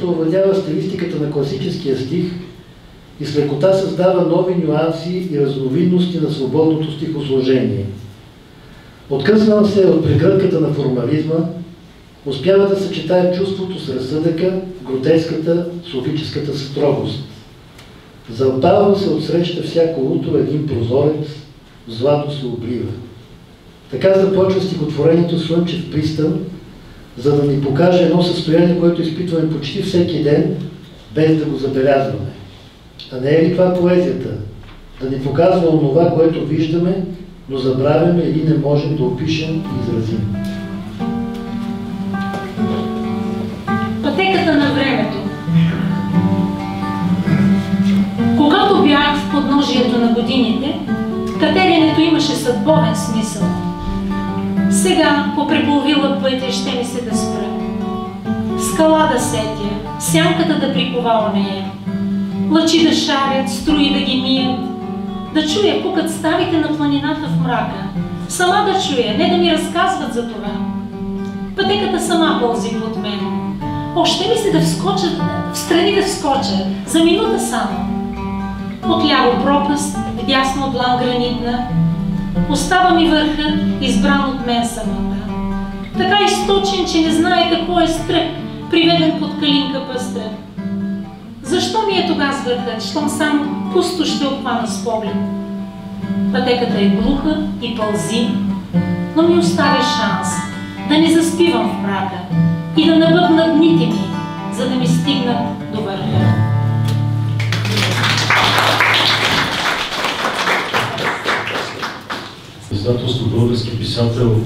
авторът овладява стилистиката на класическия стих и с лекота създава нови нюанси и разновидности на свободното стихосложение. Откъснал се от прегръдката на формализма, успява да съчетае чувството с разсъдъка, гротеската, софическата строгост. Запалва се отсреща всяко утро един прозорец, в злато се облива. Така започва стихотворението Слънчев пристан, за да ни покаже едно състояние, което изпитваме почти всеки ден, без да го забелязваме. А не е ли това поезията? Да ни показва онова, което виждаме, но забравяме или не можем да опишем и изразим. Пътеката на времето. Когато бях в подножието на годините, катеренето имаше съдбовен смисъл. Сега, по преполовила пътя, ще ми се да спра. Скала да сетя, сянката да прикова у нея, лъчи да шарят, струи да ги мият, да чуя пукат ставите на планината в мрака, сама да чуя, не да ми разказват за това. Пътеката сама пълзи под мен. Още ми се да вскоча, встрани да вскоча, за минута само. Отляво пропаст, вдясно длан гранитна, остава ми върхът, избран от мен самата. Така източен, че не знае какво е стрък, приведен под калинка пъстра. Защо ми е тогава с върхът, щом само пусто ще обхвана с поглед? Пътеката е глуха и пълзи, но ми оставя шанс да не заспивам в мрака и да набъбнат дните ми, за да ми стигнат до върха. Издателство Български писател,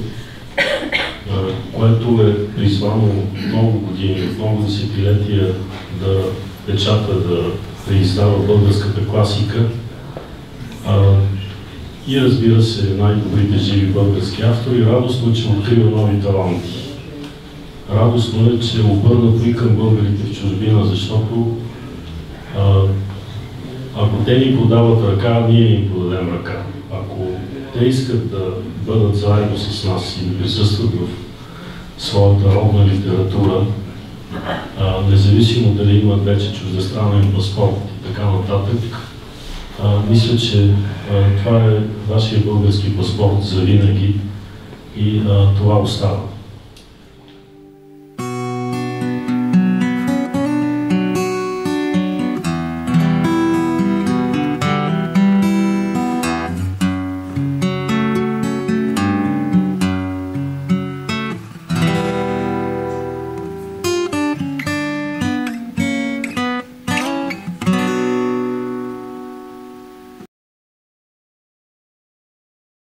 което е призвано много години, много десетилетия да печата, да издава българската класика и разбира се най-добрите живи български автори. Радостно, че открива нови таланти. Радостно е, че обърнато и към българите в чужбина, защото ако те ни подават ръка, ние им подадем ръка. Ако те искат да бъдат заедно с нас и да присъстват в своята родна литература, независимо дали имат вече чуждестранен паспорт и така нататък, мисля, че това е вашия български паспорт за винаги и това остава.